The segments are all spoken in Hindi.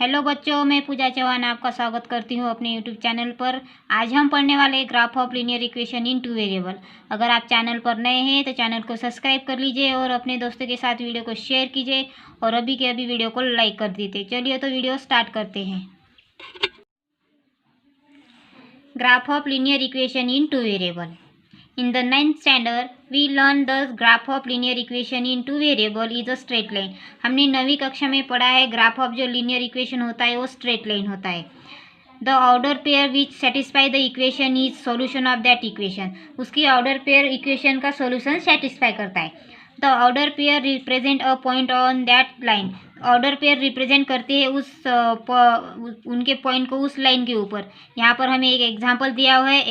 हेलो बच्चों, मैं पूजा चौहान आपका स्वागत करती हूँ अपने यूट्यूब चैनल पर। आज हम पढ़ने वाले हैं graph of linear equation in two variable. अगर आप चैनल पर नए हैं तो चैनल को सब्सक्राइब कर लीजिए और अपने दोस्तों के साथ वीडियो को शेयर कीजिए और अभी के अभी वीडियो को लाइक कर दीजिए। चलिए तो वीडियो स्टार्ट करते हैं। Graph of linear equation in two variable. In the ninth standard, we learned the graph of linear equation in two variable is a straight line. हमने 9वीं कक्षा में पढ़ा है ग्राफ ऑफ जो लीनियर इक्वेशन होता है वो स्ट्रेट लाइन होता है। The order pair which satisfy the equation is solution of that equation. उसकी ऑर्डर पेयर इक्वेशन का सॉल्यूशन सेटिस्फाई करता है। The order pair represent a point on that line. Order pair represent करते हैं उनके पॉइंट को उस लाइन के ऊपर। यहाँ पर हमें एक एग्जाम्पल दिया हुआ है।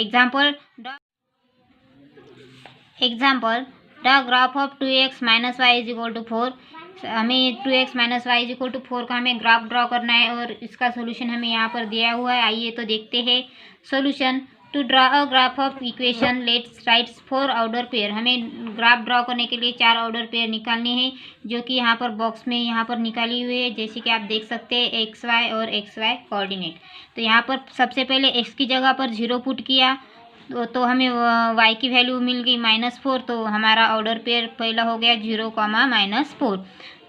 Example the graph of 2x minus y is equal to 4। हमें 2x minus y is equal to 4 का हमें ग्राफ ड्रॉ करना है और इसका सोल्यूशन हमें यहाँ पर दिया हुआ है। आइए तो देखते हैं solution. To draw a graph of equation let's writes 4 order pair. हमें ग्राफ ड्रॉ करने के लिए 4 ऑर्डर पेयर निकालने हैं जो कि यहाँ पर बॉक्स में यहाँ पर निकाली हुई है। जैसे कि आप देख सकते हैं एक्स वाई और एक्स वाई कोऑर्डिनेट। तो यहाँ पर सबसे पहले एक्स की जगह पर 0 पुट किया तो हमें y की वैल्यू मिल गई -4। तो हमारा ऑर्डर पेयर पहला हो गया 0, -4।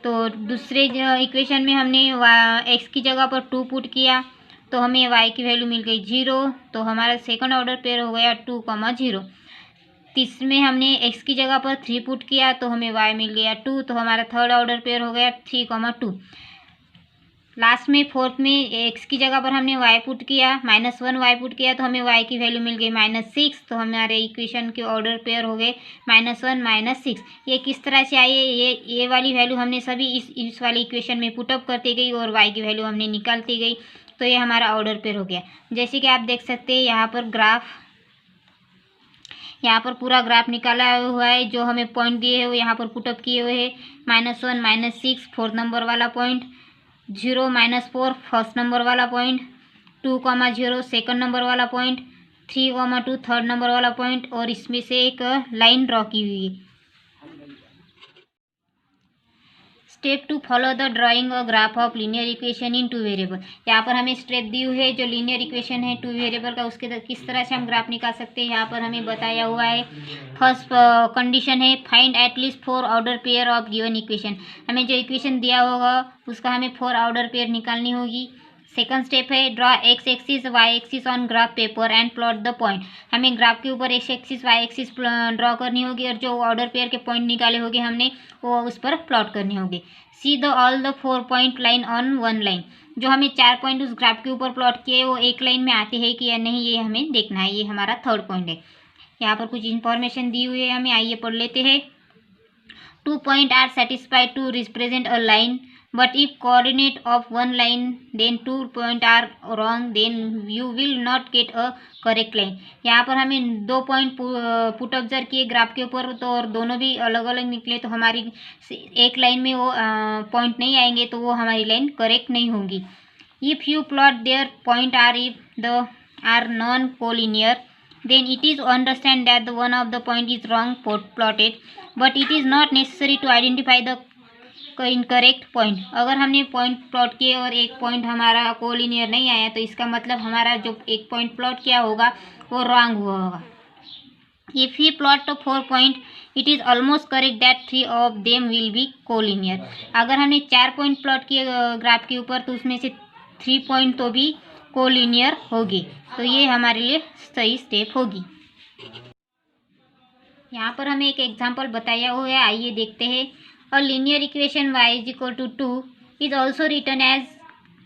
तो दूसरे इक्वेशन में हमने x की जगह पर 2 पुट किया तो हमें y की वैल्यू मिल गई 0। तो हमारा सेकंड ऑर्डर पेयर हो गया 2, 0। तीसरे में हमने x की जगह पर 3 पुट किया तो हमें y मिल गया 2। तो हमारा थर्ड ऑर्डर पेयर हो गया 3, 2। लास्ट में फोर्थ में x की जगह पर हमने y पुट किया, -1 y पुट किया तो हमें y की वैल्यू मिल गई -6। तो हमारे इक्वेशन के ऑर्डर पेयर हो गए -1 -6। ये किस तरह से आए, ये वाली वैल्यू हमने सभी इस वाली इक्वेशन में पुटअप करती गई और y की वैल्यू हमने निकालती गई। तो ये हमारा ऑर्डर पेयर हो गया। जैसे कि आप देख सकते हैं यहाँ पर पूरा ग्राफ निकाला हुआ है। जो हमें पॉइंट दिए हैं वो यहाँ पर पुटअप किए हुए हैं। -1 -6 4th नंबर वाला पॉइंट, 0 -4 फर्स्ट नंबर वाला पॉइंट, 2, 0 सेकंड नंबर वाला पॉइंट, 3, 2 थर्ड नंबर वाला पॉइंट और इसमें से एक लाइन ड्रॉ की हुई है। Step 2 follow the drawing a graph of linear equation in two variable. यहाँ पर हमें स्टेप दी हुई है जो लीनियर इक्वेशन है 2 वेरिएबल का, उसके किस तरह से हम ग्राफ निकाल सकते हैं यहाँ पर हमें बताया हुआ है। फर्स्ट कंडीशन है find at least 4 order pair of given equation. हमें जो इक्वेशन दिया होगा उसका हमें 4 ऑर्डर पेयर निकालनी होगी। सेकंड स्टेप है draw x axis y axis on graph paper and plot the point. हमें ग्राफ के ऊपर x axis y axis draw करनी होगी और जो ऑर्डर पेयर के पॉइंट निकाले होंगे हमने वो उस पर प्लॉट करनी होगी। See the all the 4 point line on 1 line. जो हमें 4 पॉइंट उस ग्राफ के ऊपर प्लॉट किए वो एक लाइन में आते हैं कि या नहीं, ये हमें देखना है। ये हमारा थर्ड पॉइंट है। यहाँ पर कुछ इंफॉर्मेशन दी हुई है हमें, आइए पढ़ लेते हैं। 2 point are satisfied to represent a line but if coordinate of one line then 2 point are wrong then you will not get a correct line। यहाँ पर हमें 2 पॉइंट पुट ऑब्जर्व किए ग्राफ के ऊपर तो और दोनों भी अलग अलग निकले तो हमारी एक लाइन में वो पॉइंट नहीं आएंगे तो वो हमारी लाइन करेक्ट नहीं होंगी। If you plot their point are if the are non collinear then it is understand that the one of the point is wrong plotted but it is not necessary to identify the incorrect point. अगर हमने पॉइंट प्लॉट किए और एक पॉइंट हमारा कोलिनियर नहीं आया तो इसका मतलब हमारा जो एक पॉइंट प्लॉट किया होगा वो रॉन्ग हुआ होगा। इफ़ ही प्लॉट तो 4 point it is almost correct that 3 of them will be collinear. अगर हमने 4 पॉइंट प्लॉट किए ग्राफ के ऊपर तो उसमें से 3 पॉइंट तो भी कोलिनियर होगी। तो ये हमारे लिए सही स्टेप होगी। यहाँ पर हमें एक एग्जाम्पल बताया हुआ है, आइए देखते हैं। A linear equation y is equal to 2 is also written as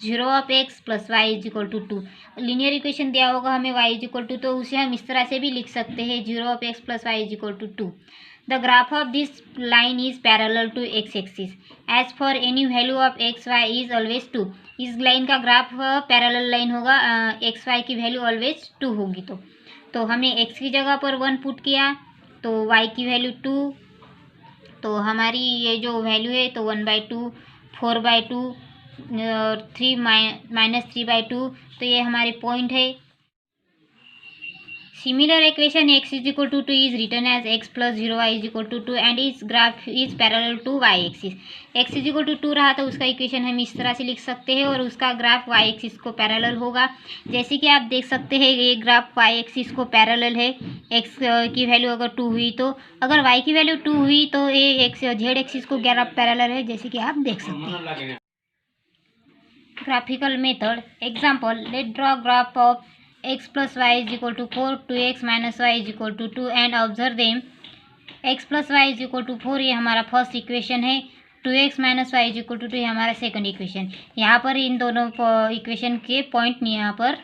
0 of x plus y is equal to 2। Linear equation दिया होगा हमें y is equal to, तो उसे हम इस तरह से भी लिख सकते हैं 0 of x plus y is equal to 2। The graph of this line is parallel to x axis as for any value of x y is always 2। इस लाइन का ग्राफ पैरेलल लाइन होगा, x y की वैल्यू ऑलवेज 2 होगी। तो हमने x की जगह पर 1 पुट किया तो y की वैल्यू 2। तो हमारी ये जो वैल्यू है तो 1/2, 4/2 और 3 -3/2। तो ये हमारे पॉइंट है। Similar equation x is equal to 2 is written as x plus 0y is equal to 2 and its graph is parallel to y axis. x is equal to 2 रहा तो उसका इक्वेशन हम इस तरह से लिख सकते हैं और उसका ग्राफ y एक्सिस को पैरेलल होगा। जैसे कि आप देख सकते हैं ये ग्राफ y एक्सिस को पैरेलल है। x की वैल्यू अगर 2 हुई तो अगर y की वैल्यू 2 हुई तो ये z एक्सिस को ग्राफ पैरेलल है, जैसे कि आप देख सकते हैं। Graphical method example, let draw graph of x plus y is equal to 4, 2x minus y is equal to 2 and observe them. x plus y is equal to 4 ये हमारा फर्स्ट इक्वेशन है, 2x minus y is equal to 2 ये हमारा सेकंड इक्वेशन। यहाँ पर इन दोनों इक्वेशन के पॉइंट यहाँ पर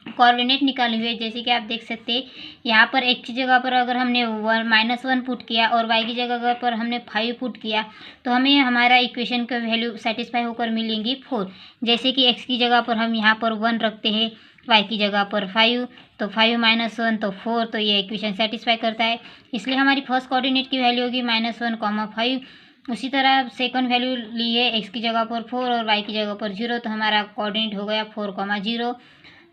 कोऑर्डिनेट निकाले हुए, जैसे कि आप देख सकते हैं यहाँ पर x की जगह पर अगर हमने -1 पुट किया और y की जगह पर हमने 5 पुट किया तो हमें हमारा इक्वेशन का वैल्यू सेटिस्फाई होकर मिलेंगी 4। जैसे कि x की जगह पर हम यहाँ पर 1 रखते हैं, y की जगह पर 5, तो 5 - 1 तो 4, तो ये इक्वेशन सेटिस्फाई करता है। इसलिए हमारी फर्स्ट कोऑर्डिनेट की वैल्यू होगी -1, 5। उसी तरह सेकंड वैल्यू ली है x की जगह पर 4 और y की जगह पर 0, तो हमारा कोऑर्डिनेट हो गया 4, 0।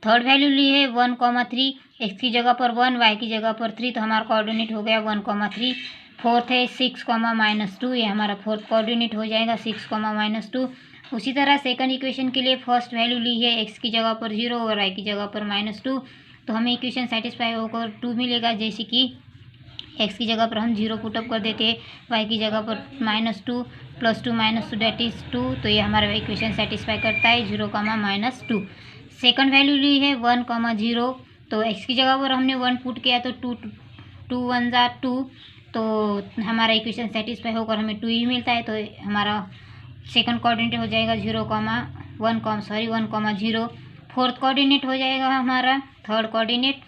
थर्ड वैल्यू ली है 1, 3, x की जगह पर 1, y की जगह पर 3, तो हमारा कोऑर्डिनेट हो गया 1, 3। फोर्थ है 6, -2, ये हमारा फोर्थ कोऑर्डिनेट हो जाएगा 6, -2। उसी तरह सेकंड इक्वेशन के लिए फर्स्ट वैल्यू ली है x की जगह पर 0 और y की जगह पर -2, तो हमें इक्वेशन सेटिस्फाई होकर 2 मिलेगा। जैसे कि x की जगह पर हम 0 पुटअप कर देते हैं, y की जगह पर -2 + 2 - 2 दैट इज़ 2, तो ये हमारा इक्वेशन सेटिस्फाई करता है 0, -2। सेकंड वैल्यू ली है 1, 0, तो x की जगह पर हमने 1 पुट किया तो 2 1 = 2, तो हमारा इक्वेशन सेटिस्फाई होकर हमें 2 ही मिलता है, तो हमारा सेकंड कोऑर्डिनेट हो जाएगा 1, 0। फोर्थ कोऑर्डिनेट हो जाएगा हमारा थर्ड कोऑर्डिनेट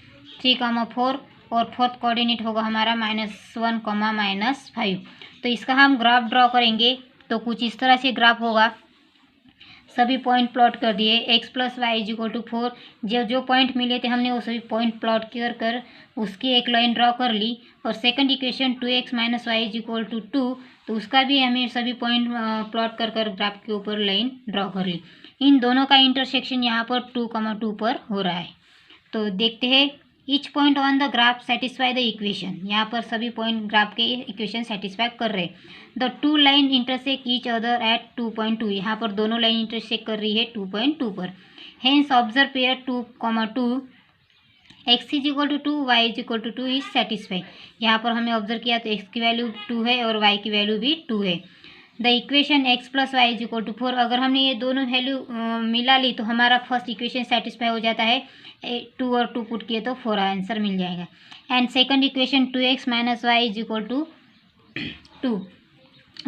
3, 4 और फोर्थ कोऑर्डिनेट होगा हमारा -1, -5। तो इसका हम ग्राफ ड्रॉ करेंगे तो कुछ इस तरह से ग्राफ होगा। सभी पॉइंट प्लॉट कर दिए, x + y = 4, जो पॉइंट मिले थे हमने वो सभी पॉइंट प्लॉट कर उसकी एक लाइन ड्रॉ कर ली। और सेकंड इक्वेशन 2x - y = 2, तो उसका भी हमें सभी पॉइंट प्लॉट कर ग्राफ के ऊपर लाइन ड्रॉ कर ली। इन दोनों का इंटरसेक्शन यहाँ पर 2, 2 पर हो रहा है। तो देखते हैं, each point on the graph satisfy the equation, यहाँ पर सभी पॉइंट ग्राफ के इक्वेशन सेटिस्फाई कर रहे हैं। The two line intersect each other at 2.2, यहाँ पर दोनों लाइन इंटरसेक्ट कर रही है 2.2 पर। Hence observe pair 2, 2 x = 2, y = 2 is satisfy. यहाँ पर हमने ऑब्जर्व किया तो x की वैल्यू 2 है और y की वैल्यू भी 2 है। द इक्वेशन x + y = 4, अगर हमने ये दोनों वैल्यू मिला ली तो हमारा फर्स्ट इक्वेशन सेटिस्फाई हो जाता है। 2 और 2 पुट किए तो 4 आंसर मिल जाएगा। And second equation 2x - y = 2,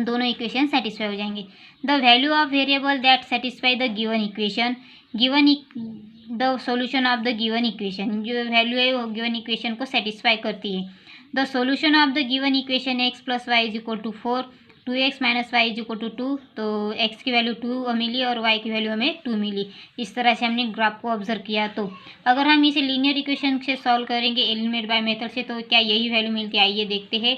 दोनों इक्वेशन सेटिस्फाई हो जाएंगे। The value of variable that satisfy the given equation, the solution of the given equation, जो वैल्यू है वो गिवन इक्वेशन को सेटिस्फाई करती है। The solution of the given equation x + y = 4, 2x - y = 2, तो x की वैल्यू 2 मिली और y की वैल्यू हमें 2 मिली। इस तरह से हमने ग्राफ को ऑब्जर्व किया। तो अगर हम इसे लीनियर इक्वेशन से सॉल्व करेंगे एलिमिनेट बाय मेथड से, तो क्या यही वैल्यू मिलती है? आइए देखते हैं।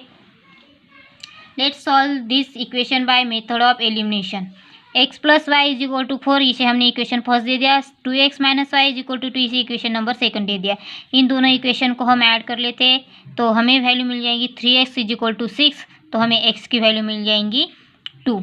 Let's solve this equation by method of elimination. x + y = 4, इसे हमने इक्वेशन फर्स्ट दे दिया। 2x - y = 2, इसे इक्वेशन नंबर सेकंड दे दिया। इन दोनों इक्वेशन को हम ऐड कर लेते हैं तो हमें वैल्यू मिल जाएगी 3x = 6, तो हमें x की वैल्यू मिल जाएंगी 2।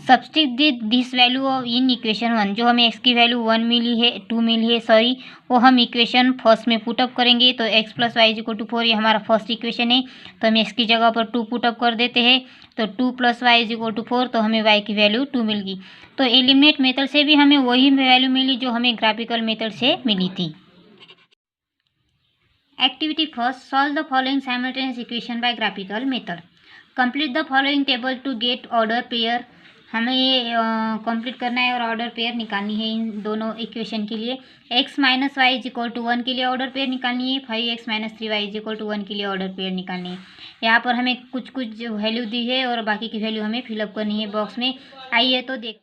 Substitute this value in equation 1, जो हमें x की वैल्यू 1 मिली है, 2 मिली है सॉरी, वो हम इक्वेशन फर्स्ट में पुटअप करेंगे। तो x + y = 4, ये हमारा फर्स्ट इक्वेशन है, तो हम x की जगह पर 2 पुटअप कर देते हैं। तो 2 + y = 4, तो हमें y की वैल्यू 2 मिल गई। तो एलिमिनेट मेथड से भी हमें वही वैल्यू मिली जो हमें ग्राफिकल मेथड से मिली थी। Activity first, solve the following simultaneous equation by graphical method. Complete the following table to get order pair, हमें ये कंप्लीट करना है और ऑर्डर पेयर निकालनी है इन दोनों इक्वेशन के लिए। x - y = 1 के लिए ऑर्डर पेयर निकालनी है, 5x - 3y = 1 के लिए ऑर्डर पेयर निकालनी है। यहाँ पर हमें कुछ वैल्यू दी है और बाकी की वैल्यू हमें फिलअप करनी है बॉक्स में। आइए तो देख,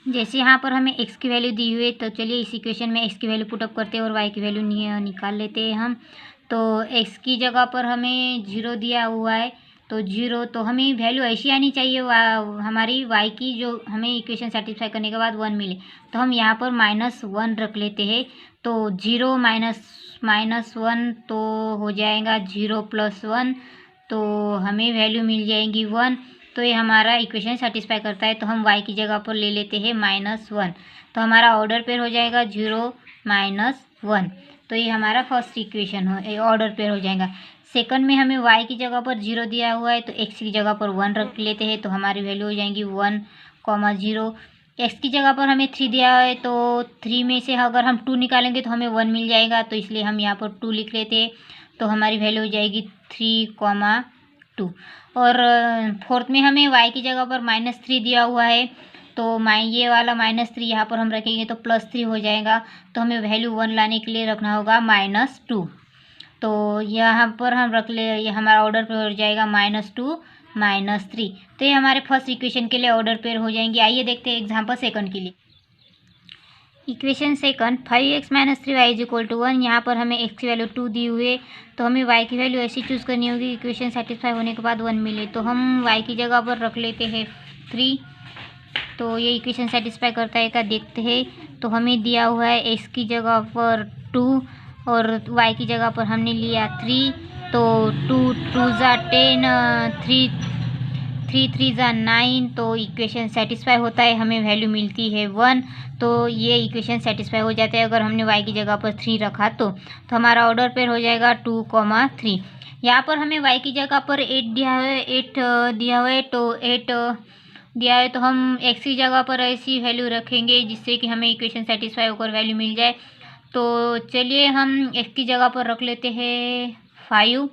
जैसे यहाँ पर हमें x की वैल्यू दी हुई है, तो चलिए इस इक्वेशन में x की वैल्यू पुटअप करते हैं और y की वैल्यू निकाल लेते हैं हम। तो x की जगह पर हमें 0 दिया हुआ है, तो 0, तो हमें वैल्यू ऐसी आनी चाहिए हमारी y की जो हमें इक्वेशन सेटिस्फाई करने के बाद 1 मिले। तो हम यहाँ पर -1 रख लेते हैं। तो 0 माइनस 1 तो हो जाएगा 0 + 1, तो हमें वैल्यू मिल जाएगी 1। तो ये हमारा इक्वेशन सेटिस्फाई करता है। तो हम y की जगह पर ले लेते हैं -1, तो हमारा ऑर्डर पेयर हो जाएगा 0 - 1। तो ये हमारा फर्स्ट इक्वेशन ऑर्डर पेयर हो जाएगा। सेकंड में हमें y की जगह पर 0 दिया हुआ है, तो x की जगह पर 1 रख लेते हैं। तो हमारी वैल्यू हो जाएगी 1, 0। x की जगह पर हमें 3 दिया है, तो 3 में से अगर हम 2 निकालेंगे तो हमें 1 मिल जाएगा, तो इसलिए हम यहाँ पर 2 लिख लेते हैं। तो हमारी वैल्यू हो जाएगी 3, 2। और फोर्थ में हमें y की जगह पर -3 दिया हुआ है, तो ये वाला -3 यहाँ पर हम रखेंगे तो +3 हो जाएगा। तो हमें वैल्यू 1 लाने के लिए रखना होगा -2। तो यहाँ पर हम रख ले, ये हमारा ऑर्डर पेयर हो जाएगा -2, -3। तो ये हमारे फर्स्ट इक्वेशन के लिए ऑर्डर पेयर हो जाएंगे। आइए देखते हैं एग्जाम्पल सेकंड के लिए। Equation second 5x - 3y = 1। यहाँ पर हमें x की वैल्यू 2 दी हुई है, तो हमें y की वैल्यू ऐसी चूज़ करनी होगी इक्वेशन सेटिस्फाई होने के बाद 1 मिले। तो हम y की जगह पर रख लेते हैं 3। तो ये इक्वेशन सेटिस्फाई करता है क्या देखते हैं। तो हमें दिया हुआ है x की जगह पर 2 और y की जगह पर हमने लिया 3। तो 2 2 × 10, 3 3 × 9। तो इक्वेशन सेटिस्फाई होता है, हमें वैल्यू मिलती है 1। तो ये इक्वेशन सेटिस्फाई हो जाता है अगर हमने y की जगह पर 3 रखा तो हमारा ऑर्डर पेयर हो जाएगा 2, 3। यहाँ पर हमें y की जगह पर 8 दिया है, 8 दिया हुआ है, तो 8 दिया है, तो हम x की जगह पर ऐसी वैल्यू रखेंगे जिससे कि हमें इक्वेशन सेटिस्फाई होकर वैल्यू मिल जाए। तो चलिए हम x की जगह पर रख लेते हैं 5,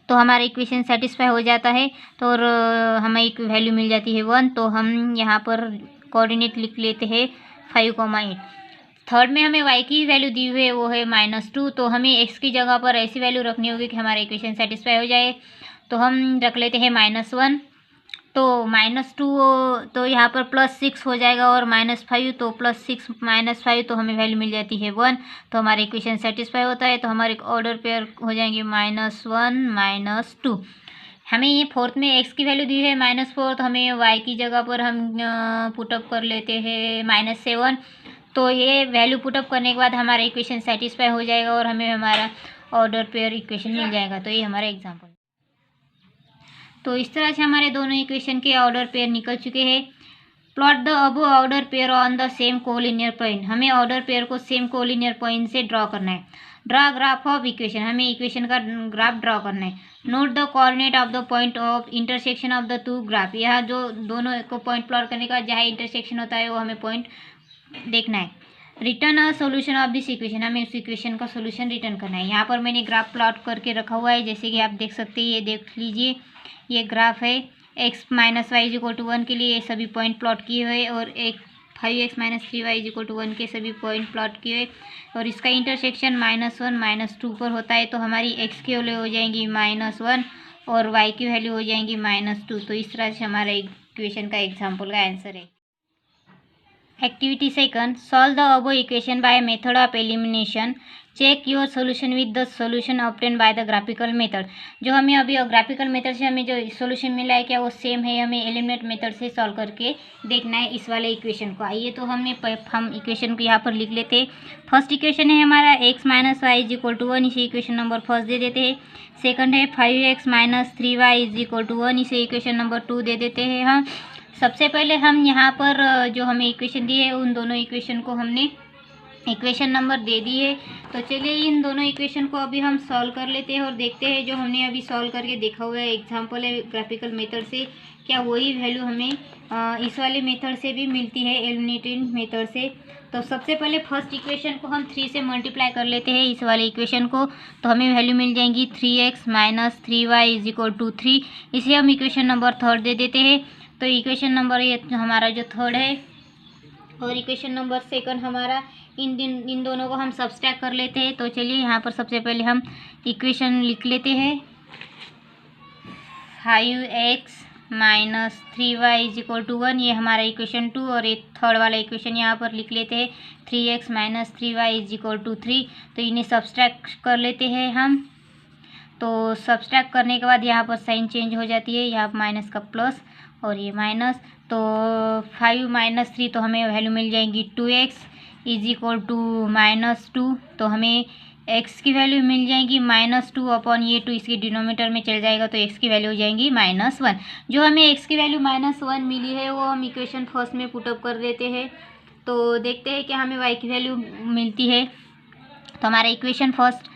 तो हमारा इक्वेशन सेटिस्फाई हो जाता है। तो और हमें एक वैल्यू मिल जाती है 1। तो हम यहाँ पर कोऑर्डिनेट लिख लेते हैं 5, 8। थर्ड में हमें y की वैल्यू दी हुई है वो है -2। तो हमें x की जगह पर ऐसी वैल्यू रखनी होगी कि हमारा इक्वेशन सेटिस्फाई हो जाए। तो हम रख लेते हैं -1। तो -2 तो यहाँ पर +6 हो जाएगा, और -5 तो +6 -5 तो हमें वैल्यू मिल जाती है 1। तो हमारा इक्वेशन सेटिस्फाई होता है। तो हमारे ऑर्डर पेयर हो जाएंगे -1, -2। हमें ये फोर्थ में x की वैल्यू दी है -4, तो हमें y की जगह पर हम पुटअप कर लेते हैं -7। तो ये वैल्यू पुटअप करने के बाद हमारा इक्वेशन सेटिस्फाई हो जाएगा और हमें हमारा ऑर्डर पेयर इक्वेशन मिल जाएगा। तो ये हमारा एग्जाम्पल। तो इस तरह से हमारे दोनों इक्वेशन के ऑर्डर पेयर निकल चुके हैं। Plot the above order pair on the same collinear point. हमें ऑर्डर पेयर को सेम कोलिनियर पॉइंट से ड्रॉ करना है। ड्रा ग्राफ ऑफ इक्वेशन, हमें इक्वेशन का ग्राफ ड्रॉ करना है। Note the coordinate of the point of intersection of the two graph. यह जो दोनों को पॉइंट प्लॉट करने का जहाँ इंटरसेक्शन होता है वो हमें पॉइंट देखना है। Return a solution of this equation, हमें उस इक्वेशन का सोल्यूशन रिटर्न करना है। यहाँ पर मैंने ग्राफ प्लॉट करके रखा हुआ है, जैसे कि आप देख सकते हैं, ये देख लीजिए, ये ग्राफ है। x - y = 1 के लिए ये सभी पॉइंट प्लॉट किए हुए, और एक 5x - 3y = 1 के सभी पॉइंट प्लॉट किए हुए, और इसका इंटरसेक्शन -1, -2 पर होता है। तो हमारी x की वैल्यू हो जाएंगी -1 और y की वैल्यू हो जाएंगी -2। तो इस तरह से हमारा इक्वेशन का एग्जाम्पल का आंसर है। Activity second, solve the above equation by method of elimination. Check your solution with the solution obtain by the graphical method. जो हमें अभी ग्राफिकल मेथड से हमें जो सोल्यूशन मिला है क्या वो सेम है, हमें एलिमिनेट मेथड से सॉल्व करके देखना है इस वाले इक्वेशन को। आइए तो हम इक्वेशन को यहाँ पर लिख लेते हैं। फर्स्ट इक्वेशन है हमारा x - y = 1, इसे इक्वेशन नंबर फर्स्ट दे देते हैं। सेकंड है 5x - 3y = 1, इसे इक्वेशन नंबर 2 दे देते हैं हम। सबसे पहले हम यहाँ पर जो हमें इक्वेशन दी है उन दोनों इक्वेशन को हमने इक्वेशन नंबर दे दी है। तो चलिए इन दोनों इक्वेशन को अभी हम सॉल्व कर लेते हैं और देखते हैं जो हमने अभी सॉल्व करके देखा हुआ है एग्जांपल है ग्राफिकल मेथड से, क्या वही वैल्यू हमें इस वाले मेथड से भी मिलती है, एलिमिनेटिंग मेथड से। तो सबसे पहले फर्स्ट इक्वेशन को हम 3 से मल्टीप्लाई कर लेते हैं इस वाले इक्वेशन को। तो हमें वैल्यू मिल जाएंगी 3x - 3y = 3। इसे हम इक्वेशन नंबर थर्ड दे देते हैं। तो इक्वेशन नंबर ये हमारा जो थर्ड है, और इक्वेशन नंबर सेकंड हमारा, इन दोनों को हम सब्सट्रैक्ट कर लेते हैं। तो चलिए यहाँ पर सबसे पहले हम इक्वेशन लिख लेते हैं। 5x - 3y = 1, ये हमारा इक्वेशन 2, और एक थर्ड वाला इक्वेशन यहाँ पर लिख लेते हैं 3x - 3y = 3। तो इन्हें सब्सट्रैक्ट कर लेते हैं हम। तो सब्सट्रैक्ट करने के बाद यहाँ पर साइन चेंज हो जाती है, यहाँ माइनस का प्लस और ये माइनस। तो 5 - 3 तो हमें वैल्यू मिल जाएंगी 2x इज इक्वल टू -2। तो हमें x की वैल्यू मिल जाएंगी -2 अपॉन ये 2 इसके डिनोमीटर में चल जाएगा, तो x की वैल्यू हो जाएंगी -1। जो हमें x की वैल्यू -1 मिली है वो हम इक्वेशन फर्स्ट में पुटअप कर देते हैं। तो देखते हैं कि हमें y की वैल्यू मिलती है। तो हमारा equation first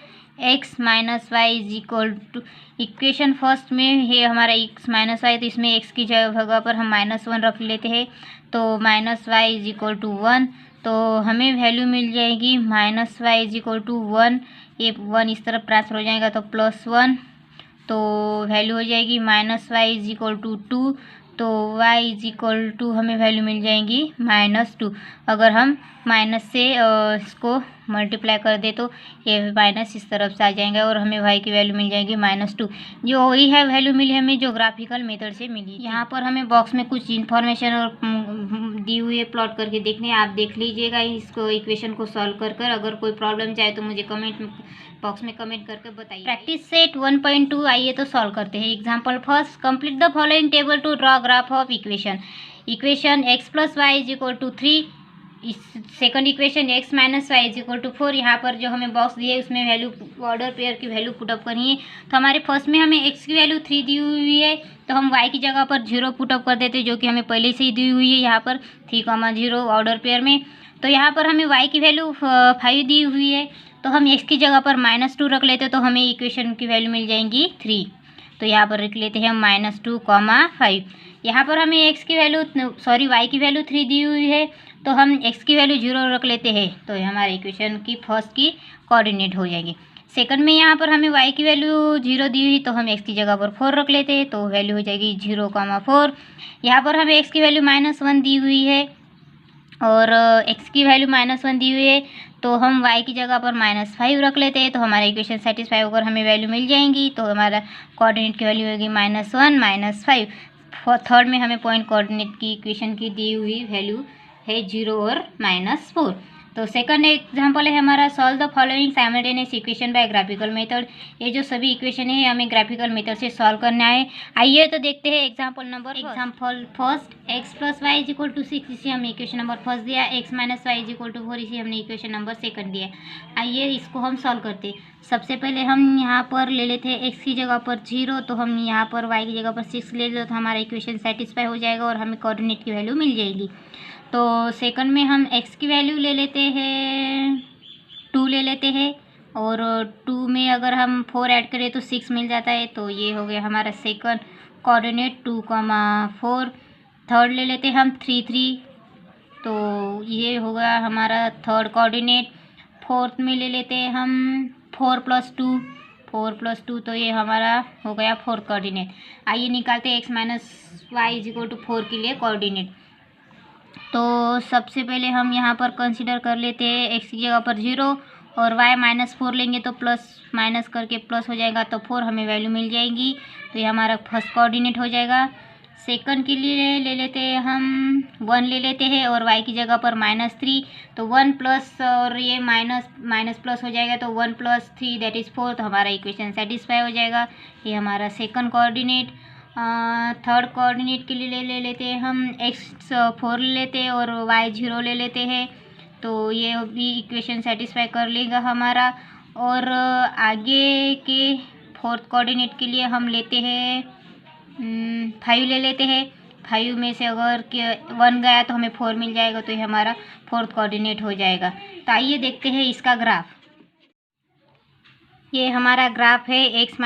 x - y is equal to, equation first में है हमारा x - y, तो इसमें x की जगह पर हम -1 रख लेते हैं। तो -y इज इक्वल टू 1। तो हमें वैल्यू मिल जाएगी -y इज इक्वल टू 1। ये 1 इस तरफ ट्रांसफर हो जाएगा तो +1। तो वैल्यू हो जाएगी -y इज इक्वल टू 2। तो y इज इक्वल टू हमें वैल्यू मिल जाएंगी -2। अगर हम माइनस से इसको मल्टीप्लाई कर दे तो ये माइनस इस तरफ से आ जाएंगे और हमें y की वैल्यू मिल जाएगी -2। जो वही है वैल्यू मिली हमें जो ग्राफिकल मेथड से मिली। यहाँ पर हमें बॉक्स में कुछ इन्फॉर्मेशन और दी हुई है प्लॉट करके देखने, आप देख लीजिएगा इसको, इक्वेशन को सॉल्व कर अगर कोई प्रॉब्लम चाहे तो मुझे कमेंट बॉक्स में कमेंट करके बताइए। प्रैक्टिस सेट 1.2 आइए तो सॉल्व करते हैं। Example first, complete the following table to draw graph of equation x + y is equal to 3। इस second equation x - y is equal to 4। यहाँ पर जो हमें बॉक्स दिए उसमें वैल्यू ऑर्डर पेयर की वैल्यू पुटअप करनी है। तो हमारे फर्स्ट में हमें x की वैल्यू 3 दी हुई है, तो हम y की जगह पर 0 पुटअप कर देते जो कि हमें पहले से ही दी हुई है यहाँ पर 3, 0 ऑर्डर पेयर में। तो यहाँ पर हमें y की वैल्यू 5 दी हुई है, तो हम x की जगह पर -2 रख लेते तो हमें इक्वेशन की वैल्यू मिल जाएंगी 3। तो यहाँ पर रख लेते हैं हम -2, 5। यहाँ पर हमें y की वैल्यू 3 दी हुई है, तो हम x की वैल्यू 0 रख लेते हैं, तो हमारे इक्वेशन की फर्स्ट की कोऑर्डिनेट हो जाएगी। सेकंड में यहाँ पर हमें y की वैल्यू 0 दी हुई, तो हम x की जगह पर 4 रख लेते हैं, तो वैल्यू हो जाएगी 0, 4। यहाँ पर हमें x की वैल्यू -1 दी हुई है और x की वैल्यू -1 दी हुई है, तो हम y की जगह पर -5 रख लेते हैं, तो हमारा इक्वेशन सेटिस्फाई होकर हमें वैल्यू मिल जाएंगी। तो हमारा कोऑर्डिनेट की वैल्यू होगी -1, -5। थर्ड में हमें पॉइंट कोऑर्डिनेट की इक्वेशन की दी हुई वैल्यू है 0 और -4। तो सेकंड एग्जांपल है हमारा, solve the following simultaneous equation by graphical method. ये जो सभी इक्वेशन है हमें ग्राफिकल मेथड से सॉल्व करना है। आइए तो देखते हैं example first, x + y is equal to 6, इसे हमने इक्वेशन नंबर फर्स्ट दिया। x - y is equal to 4, इसे हमने इक्वेशन नंबर सेकंड दिया। आइए इसको हम सॉल्व करते हैं। सबसे पहले हम यहाँ पर ले लेते हैं x की जगह पर 0, तो हम यहाँ पर y की जगह पर 6 ले लेते, तो हमारा इक्वेशन सेटिस्फाई हो जाएगा और हमें कोऑर्डिनेट की वैल्यू मिल जाएगी। तो सेकंड में हम x की वैल्यू ले लेते हैं 2 ले लेते हैं, और 2 में अगर हम 4 ऐड करें तो 6 मिल जाता है, तो ये हो गया हमारा सेकंड कोऑर्डिनेट 2, 4। थर्ड ले लेते हैं हम 3, 3, तो ये हो गया हमारा थर्ड कोऑर्डिनेट। फोर्थ में ले लेते हैं हम 4 + 2, 4 + 2, तो ये हमारा हो गया फोर्थ कोऑर्डिनेट। आइए निकालते हैं x - y is equal to 4 के लिए कोऑर्डिनेट। तो सबसे पहले हम यहाँ पर कंसीडर कर लेते हैं x की जगह पर 0 और y -4 लेंगे तो प्लस माइनस करके प्लस हो जाएगा, तो 4 हमें वैल्यू मिल जाएगी। तो ये हमारा फर्स्ट कोऑर्डिनेट हो जाएगा। सेकंड के लिए ले लेते हैं हम 1 ले लेते हैं और y की जगह पर -3, तो 1 प्लस और ये माइनस प्लस हो जाएगा, तो 1 + 3 दैट इज़ 4, तो हमारा इक्वेशन सेटिस्फाई हो जाएगा। ये हमारा सेकंड कोऑर्डिनेट। थर्ड कोऑर्डिनेट के लिए ले लेते हैं हम x 4 ले लेते हैं और y 0 ले लेते हैं, तो ये भी इक्वेशन सेटिस्फाई कर लेगा हमारा। और आगे के फोर्थ कोऑर्डिनेट के लिए हम लेते हैं 5 ले लेते हैं। 5 में से अगर 1 गया तो हमें 4 मिल जाएगा, तो ये हमारा फोर्थ कोऑर्डिनेट हो जाएगा। तो आइए देखते हैं इसका ग्राफ। ये हमारा ग्राफ है x -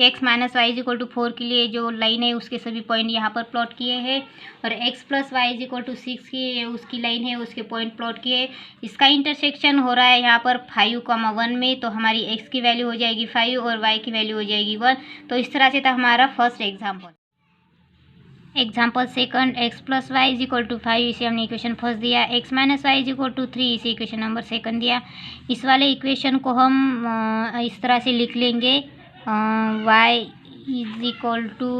y is equal to 4 के लिए जो लाइन है उसके सभी पॉइंट यहाँ पर प्लॉट किए हैं, और x + y is equal to 6 की उसकी लाइन है उसके पॉइंट प्लॉट किए। इसका इंटरसेक्शन हो रहा है यहाँ पर 5, 1 में, तो हमारी x की वैल्यू हो जाएगी 5 और y की वैल्यू हो जाएगी 1। तो इस तरह से था हमारा first example second, x + y is equal to 5, इसे हमने इक्वेशन फर्स्ट दिया। x - y is equal to 3, इसे इक्वेशन नंबर सेकंड दिया। इस वाले इक्वेशन को हम इस तरह से लिख लेंगे, y इज इक्वल टू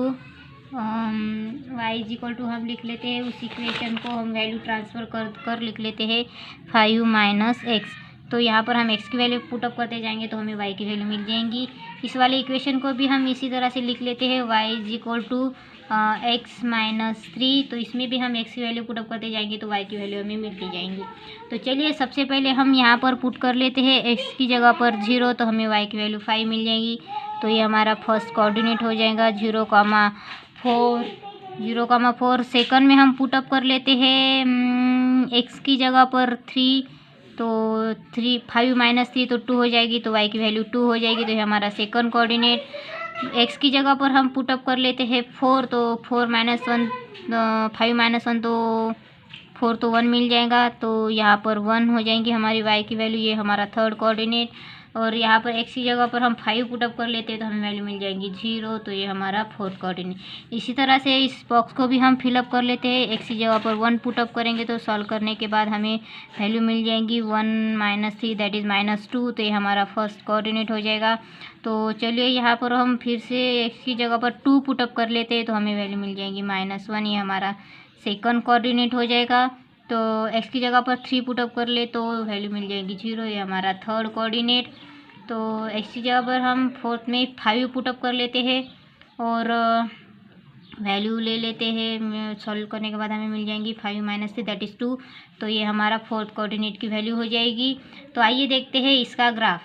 हम लिख लेते हैं, उस इक्वेशन को हम वैल्यू ट्रांसफ़र कर लिख लेते हैं 5 - x। तो यहाँ पर हम x की वैल्यू पुटअप करते जाएंगे तो हमें y की वैल्यू मिल जाएंगी। इस वाले इक्वेशन को भी हम इसी तरह से लिख लेते हैं, y is equal to x minus 3। तो इसमें भी हम x की वैल्यू पुटअप करते जाएंगे तो y की वैल्यू हमें मिलती जाएंगी। तो चलिए सबसे पहले हम यहाँ पर पुट कर लेते हैं x की जगह पर 0, तो हमें y की वैल्यू 5 मिल जाएगी। तो ये हमारा फर्स्ट कोऑर्डिनेट हो जाएगा 0,4। सेकंड में हम पुटअप कर लेते हैं x की जगह पर 3, तो 5 माइनस 3 तो 2 हो जाएगी, तो y की वैल्यू 2 हो जाएगी। तो ये हमारा सेकंड कोऑर्डिनेट। x की जगह पर हम पुटअप कर लेते हैं 4, तो 4 माइनस 1 5 माइनस 1 तो 4 तो 1 मिल जाएगा, तो यहाँ पर 1 हो जाएंगी हमारी y की वैल्यू। ये हमारा थर्ड कोऑर्डिनेट। और यहाँ पर x की जगह पर हम 5 पुटअप कर लेते हैं तो हमें वैल्यू मिल जाएंगी 0, तो ये हमारा फोर्थ कोऑर्डिनेट। इसी तरह से इस बॉक्स को भी हम फिलअप कर लेते हैं। x की जगह पर 1 पुटअप करेंगे तो सॉल्व करने के बाद हमें वैल्यू मिल जाएंगी 1 माइनस 3 दैट इज़ -2, तो ये हमारा फर्स्ट कोऑर्डिनेट हो जाएगा। तो चलिए यहाँ पर हम फिर से x की जगह पर 2 पुटअप कर लेते हैं तो हमें वैल्यू मिल जाएंगी -1, ये हमारा सेकंड कोऑर्डिनेट हो जाएगा। तो x की जगह पर 3 पुटअप कर ले तो वैल्यू मिल जाएगी 0, ये हमारा थर्ड कोऑर्डिनेट। तो x की जगह पर हम फोर्थ में 5 पुटअप कर लेते हैं और वैल्यू ले लेते हैं। सॉल्व करने के बाद हमें मिल जाएंगी 5 माइनस 3 दैट इज़ 2, तो ये हमारा फोर्थ कोऑर्डिनेट की वैल्यू हो जाएगी। तो आइए देखते हैं इसका ग्राफ।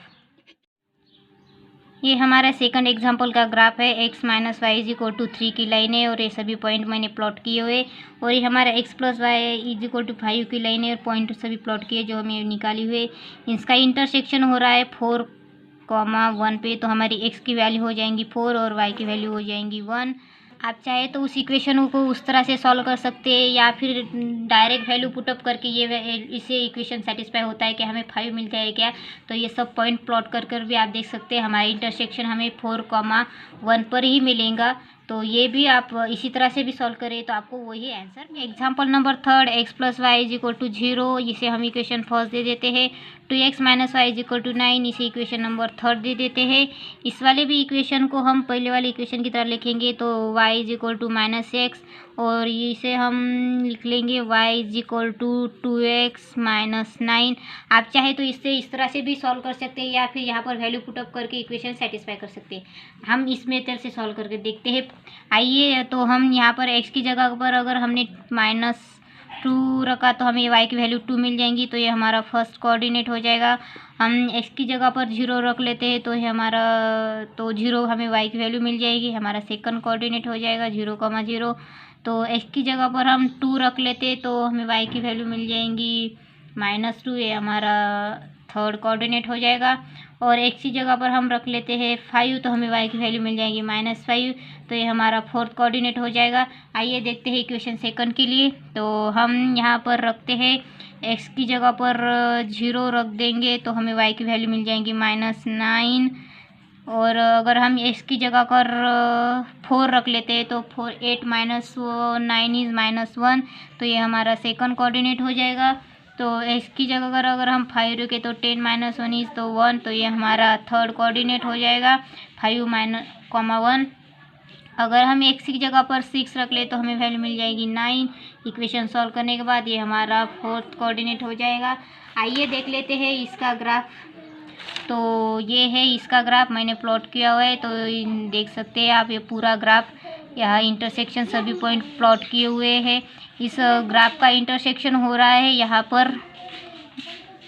ये हमारा सेकंड एग्जांपल का ग्राफ है। x minus y is equal to 3 की लाइन है और ये सभी पॉइंट मैंने प्लॉट किए हुए, और ये हमारा x plus y is equal to 5 की लाइन है और पॉइंट सभी प्लॉट किए जो हमें निकाली हुए। इसका इंटरसेक्शन हो रहा है 4,1 पे, तो हमारी x की वैल्यू हो जाएंगी 4 और y की वैल्यू हो जाएंगी 1। आप चाहे तो उस इक्वेशन को उस तरह से सॉल्व कर सकते हैं या फिर डायरेक्ट वैल्यू पुटअप करके ये इसे इक्वेशन सेटिस्फाई होता है कि हमें 5 मिल जाए क्या। तो ये सब पॉइंट प्लॉट कर भी आप देख सकते हैं हमारा इंटरसेक्शन हमें 4,1 पर ही मिलेगा। तो ये भी आप इसी तरह से भी सॉल्व करें तो आपको वही answer. Example number third, x plus y is equal to 0, इसे हम इक्वेशन फर्स्ट दे देते हैं। 2x minus y is equal to 9, इसे इक्वेशन नंबर थर्ड दे देते हैं। इस वाले भी इक्वेशन को हम पहले वाले इक्वेशन की तरह लिखेंगे, तो y is equal to -x, और इसे हम लिख लेंगे y is equal to 2x minus 9। आप चाहे तो इससे इस तरह से भी सॉल्व कर सकते हैं या फिर यहाँ पर वैल्यू पुटअप करके इक्वेशन सेटिस्फाई कर सकते हैं। हम इस मेथड से सॉल्व करके देखते हैं। आइए, तो हम यहाँ पर x की जगह पर अगर हमने -2 रखा तो हमें y की वैल्यू 2 मिल जाएंगी, तो ये हमारा फर्स्ट कोऑर्डिनेट हो जाएगा। हम x की जगह पर 0 रख लेते हैं तो ये हमारा 0 हमें y की वैल्यू मिल जाएगी, हमारा सेकंड कोऑर्डिनेट हो जाएगा 0,0। तो x की जगह पर हम 2 रख लेते हैं तो हमें y की वैल्यू मिल जाएंगी -2, ये हमारा थर्ड कोऑर्डिनेट हो जाएगा। और x की जगह पर हम रख लेते हैं 5 तो हमें y की वैल्यू मिल जाएगी -5, तो ये हमारा फोर्थ कोऑर्डिनेट हो जाएगा। आइए देखते हैं इक्वेशन सेकंड के लिए। तो हम यहाँ पर रखते हैं x की जगह पर 0 रख देंगे तो हमें y की वैल्यू मिल जाएंगी -9, और अगर हम x की जगह पर 4 रख लेते हैं तो 8 माइनस 9 इज़ -1, तो ये हमारा सेकंड कोऑर्डिनेट हो जाएगा। तो x की जगह अगर हम 5 रखें तो 10 माइनस 1 इज़ तो 1, तो ये हमारा थर्ड कोऑर्डिनेट हो जाएगा 5,1। अगर हम x की जगह पर 6 रख ले तो हमें वैल्यू मिल जाएगी 9। इक्वेशन सॉल्व करने के बाद ये हमारा फोर्थ कोऑर्डिनेट हो जाएगा। आइए देख लेते हैं इसका ग्राफ। तो ये है इसका ग्राफ, मैंने प्लॉट किया हुआ है, तो देख सकते हैं आप ये पूरा ग्राफ, यहाँ इंटरसेक्शन सभी पॉइंट प्लॉट किए हुए हैं। इस ग्राफ का इंटरसेक्शन हो रहा है यहाँ पर,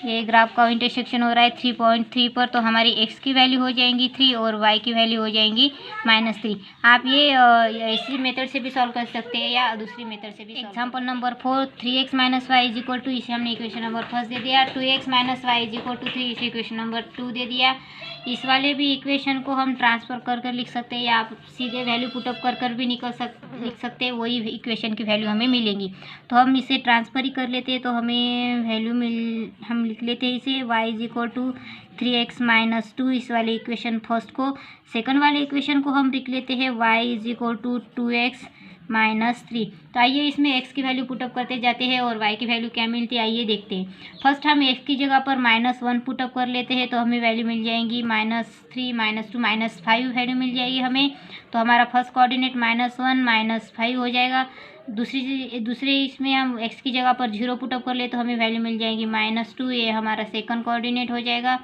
ये ग्राफ का इंटरसेक्शन हो रहा है 3.3 पर, तो हमारी x की वैल्यू हो जाएंगी 3 और y की वैल्यू हो जाएंगी -3। आप ये इसी मेथड से भी सॉल्व कर सकते हैं या दूसरी मेथड से भी। Example number 4, 3x minus y is equal to, इसे हमने इक्वेशन नंबर फर्स्ट दे दिया। 2x minus y is equal to 3, इसे इक्वेशन नंबर 2 दे दिया। इस वाले भी इक्वेशन को हम ट्रांसफर कर लिख सकते हैं या आप सीधे वैल्यू पुटअप कर भी लिख सकते हैं, वही इक्वेशन की वैल्यू हमें मिलेंगी। तो हम इसे ट्रांसफर ही कर लेते हैं तो हमें वैल्यू हम लिख लेते हैं इसे y is equal to 3x minus 2, इस वाले इक्वेशन फर्स्ट को। सेकंड वाले इक्वेशन को हम लिख लेते हैं y is equal to 2x minus 3। तो आइए इसमें x की वैल्यू पुटअप करते जाते हैं और y की वैल्यू क्या मिलती है आइए देखते हैं। फर्स्ट हम x की जगह पर -1 पुटअप कर लेते हैं तो हमें वैल्यू मिल जाएंगी -3 -2 -5 वैल्यू मिल जाएगी हमें। तो हमारा फर्स्ट कोऑर्डिनेट -1 -5 हो जाएगा। दूसरे इसमें हम x की जगह पर 0 पुटअप कर ले तो हमें वैल्यू मिल जाएगी -2, ये हमारा सेकंड कोऑर्डिनेट हो जाएगा।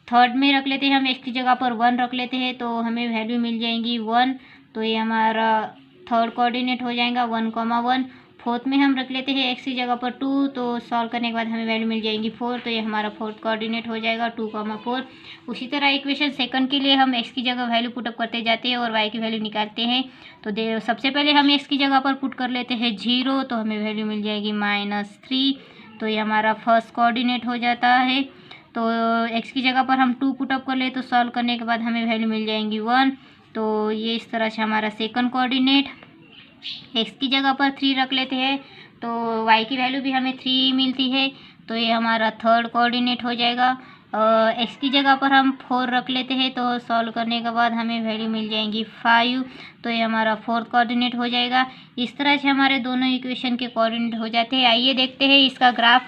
थर्ड में रख लेते हैं हम x की जगह पर 1 रख लेते हैं तो हमें वैल्यू मिल जाएंगी 1, तो ये हमारा थर्ड कोऑर्डिनेट हो जाएगा 1,1। फोर्थ में हम रख लेते हैं x की जगह पर 2, तो सॉल्व करने के बाद हमें वैल्यू मिल जाएंगी 4, तो ये हमारा फोर्थ कोऑर्डिनेट हो जाएगा 2,4। उसी तरह इक्वेशन सेकंड के लिए हम x की जगह वैल्यू पुटअप करते जाते हैं और y की वैल्यू निकालते हैं। तो सबसे पहले हम x की जगह पर पुट कर लेते हैं 0, तो हमें वैल्यू मिल जाएगी -3, तो ये हमारा फर्स्ट कोऑर्डिनेट हो जाता है। तो x की जगह पर हम 2 पुटअप कर ले तो सॉल्व करने के बाद हमें वैल्यू मिल जाएंगी 1, तो ये इस तरह से हमारा सेकंड कोऑर्डिनेट। x की जगह पर 3 रख लेते हैं तो y की वैल्यू भी हमें 3 मिलती है, तो ये हमारा थर्ड कोऑर्डिनेट हो जाएगा। x की जगह पर हम 4 रख लेते हैं तो सॉल्व करने के बाद हमें वैल्यू मिल जाएंगी 5, तो ये हमारा फोर्थ कोऑर्डिनेट हो जाएगा। इस तरह से हमारे दोनों इक्वेशन के कोऑर्डिनेट हो जाते हैं। आइए देखते हैं इसका ग्राफ।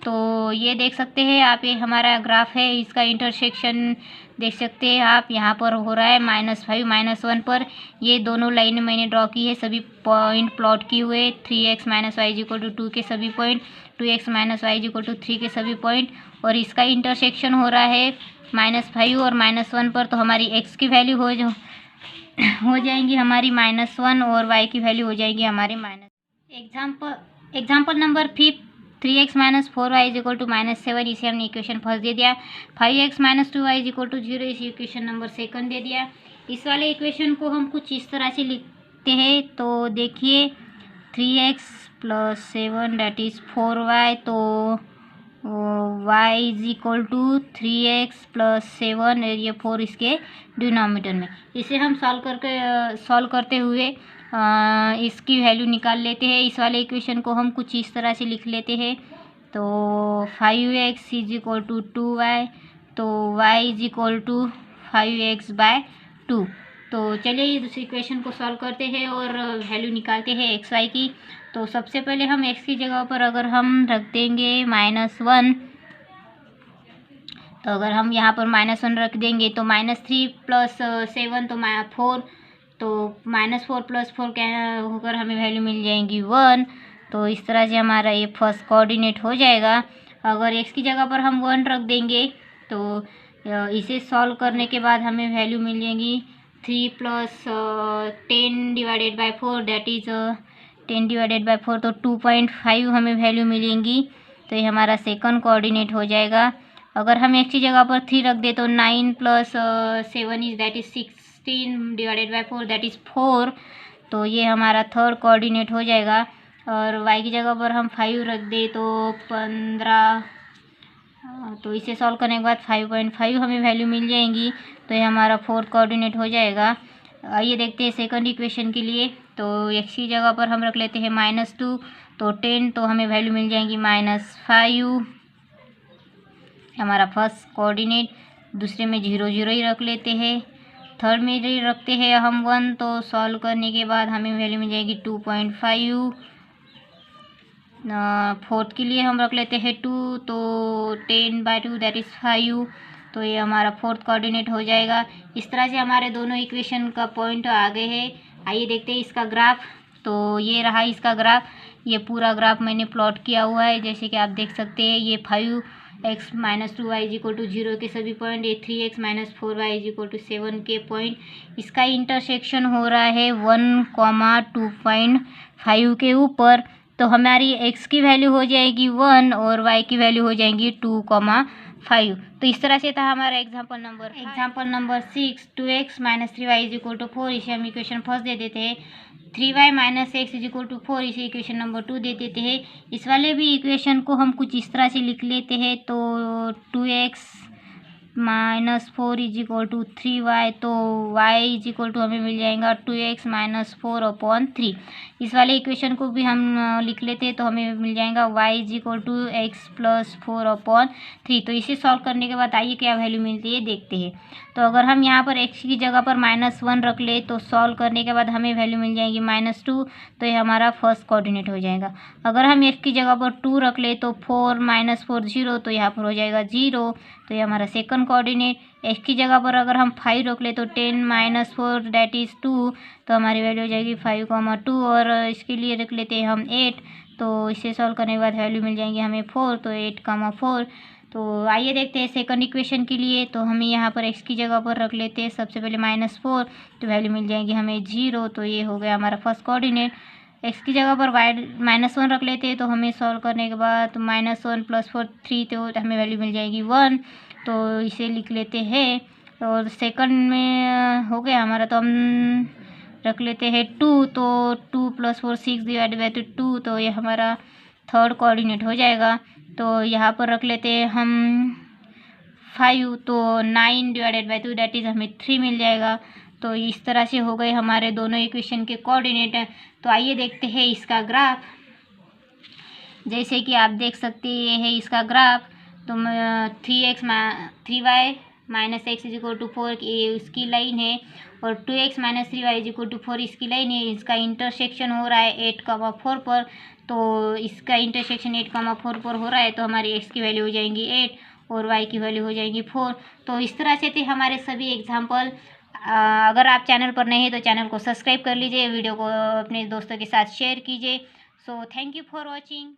तो ये देख सकते हैं आप, ये हमारा ग्राफ है, इसका इंटरसेक्शन देख सकते हैं आप, यहाँ पर हो रहा है -5 -1 पर। ये दोनों लाइन मैंने ड्रॉ की है, सभी पॉइंट प्लॉट किए हुए 3x - y = 2 के सभी पॉइंट, 2x - y = 3 के सभी पॉइंट, और इसका इंटरसेक्शन हो रहा है -5 और -1 पर। तो हमारी x की वैल्यू हो जाएंगी हमारी -1 और y की वैल्यू हो जाएगी हमारी एग्जाम्पल नंबर 5, 3x - 4y = -7, इसे हमने इक्वेशन फर्स्ट दे दिया। 5x - 2y = 0, इसे इक्वेशन नंबर सेकंड दे दिया। इस वाले इक्वेशन को हम कुछ इस तरह से लिखते हैं, तो देखिए 3x + 7 दैट इज़ 4y, तो y = 3x + 7, ये 4 इसके डिनोमिनेटर में। इसे हम सॉल्व करते हुए इसकी वैल्यू निकाल लेते हैं। इस वाले इक्वेशन को हम कुछ इस तरह से लिख लेते हैं, तो 5x = 2y, तो y = 5x/2। तो चलिए ये दूसरी इक्वेशन को सॉल्व करते हैं और वैल्यू निकालते हैं x y की। तो सबसे पहले हम x की जगह पर अगर हम रख देंगे -1, तो अगर हम यहाँ पर -1 रख देंगे तो -3 + 7 तो 4, तो -4 + 4 क्या होकर हमें वैल्यू मिल जाएंगी 1, तो इस तरह से हमारा ये फर्स्ट कोऑर्डिनेट हो जाएगा। अगर x की जगह पर हम 1 रख देंगे तो इसे सॉल्व करने के बाद हमें वैल्यू मिल जाएंगी 3 + 10/4 दैट इज़ 10/4, तो 2.5 हमें वैल्यू मिलेंगी, तो ये हमारा सेकंड कोऑर्डिनेट हो जाएगा। अगर हम x की जगह पर 3 रख दे तो 9 + 7 is that is 16/4 that is 4, तो ये हमारा थर्ड कोऑर्डिनेट हो जाएगा। और y की जगह पर हम 5 रख दे तो 15, तो इसे सॉल्व करने के बाद 5.5 हमें वैल्यू मिल जाएंगी, तो ये हमारा फोर्थ कोऑर्डिनेट हो जाएगा। आइए देखते हैं सेकंड इक्वेशन के लिए। तो x की जगह पर हम रख लेते हैं -2, तो 10, तो हमें वैल्यू मिल जाएंगी -5, हमारा फर्स्ट कोऑर्डिनेट। दूसरे में 0 0 ही रख लेते हैं, थर्ड में ही रखते हैं हम 1, तो सॉल्व करने के बाद हमें वैल्यू मिल जाएगी 2.5। फोर्थ के लिए हम रख लेते हैं 2, तो 10/2 दैट इज़ 5, तो ये हमारा फोर्थ कोऑर्डिनेट हो जाएगा। इस तरह से हमारे दोनों इक्वेशन का पॉइंट आ गए हैं। आइए देखते हैं इसका ग्राफ। तो ये रहा इसका ग्राफ, ये पूरा ग्राफ मैंने प्लॉट किया हुआ है, जैसे कि आप देख सकते हैं। ये 5x - 2y = 0 के सभी पॉइंट, ये 3x - 4y = 7 के पॉइंट, इसका इंटरसेक्शन हो रहा है 1,2.5 के ऊपर। तो हमारी x की वैल्यू हो जाएगी 1 और y की वैल्यू हो जाएंगी 2,5। तो इस तरह से था हमारा एग्जाम्पल नंबर 6, 2x - 3y = 4, इसे हम इक्वेशन फर्स्ट दे देते हैं। 3y - x = 4, इसे इक्वेशन नंबर 2 दे देते हैं। इस वाले भी इक्वेशन को हम कुछ इस तरह से लिख लेते हैं, तो 2x - 4 = 3y, तो y = हमें मिल जाएगा 2x - 4/3। इस वाले इक्वेशन को भी हम लिख लेते हैं, तो हमें मिल जाएगा y = x + 4/3। तो इसे सॉल्व करने के बाद आइए क्या वैल्यू मिलती है देखते हैं। तो अगर हम यहाँ पर x की जगह पर -1 रख ले तो सॉल्व करने के बाद हमें वैल्यू मिल जाएगी -2, तो ये हमारा फर्स्ट कोऑर्डिनेट हो जाएगा। अगर हम x की जगह पर 2 रख ले तो 4 - 4 0, तो यहाँ पर हो जाएगा 0, तो ये हमारा सेकंड कोऑर्डिनेट। एक्स की जगह पर अगर हम 5 रख ले तो 10 - 4 दैट इज़ 2, तो हमारी वैल्यू हो जाएगी 5, 2। और इसके लिए रख लेते हैं हम 8, तो इसे सॉल्व करने के बाद वैल्यू मिल जाएंगी हमें 4, तो 8, 4। तो आइए देखते हैं सेकंड इक्वेशन के लिए। तो हमें यहाँ पर x की जगह पर रख लेते हैं सबसे पहले -4, तो वैल्यू मिल जाएगी हमें 0, तो ये हो गया हमारा फर्स्ट कोऑर्डिनेट। x की जगह पर -1 रख लेते हैं, तो हमें सॉल्व करने के बाद -1 + 4 3, तो हमें वैल्यू मिल जाएगी 1, तो इसे लिख लेते हैं। और सेकंड में हो गया हमारा, तो हम रख लेते हैं 2, तो 2 + 4 6 / 2, तो ये हमारा थर्ड कोऑर्डिनेट हो जाएगा। तो यहाँ पर रख लेते हैं हम 5, तो 9 / 2 दैट इज़ हमें 3 मिल जाएगा। तो इस तरह से हो गए हमारे दोनों इक्वेशन के कोऑर्डिनेट। तो आइए देखते हैं इसका ग्राफ। जैसे कि आप देख सकते हैं ये है इसका ग्राफ। तो 3y - x = 4 ये उसकी लाइन है, और 2x - 3y = 4 इसकी लाइन है। इसका इंटरसेक्शन हो रहा है 8, 4 पर। तो इसका इंटरसेक्शन 8, 4 पर हो रहा है, तो हमारी x की वैल्यू हो जाएंगी 8 और y की वैल्यू हो जाएगी 4। तो इस तरह से थे हमारे सभी एग्जाम्पल। अगर आप चैनल पर नए हैं तो चैनल को सब्सक्राइब कर लीजिए, वीडियो को अपने दोस्तों के साथ शेयर कीजिए। So thank you for watching.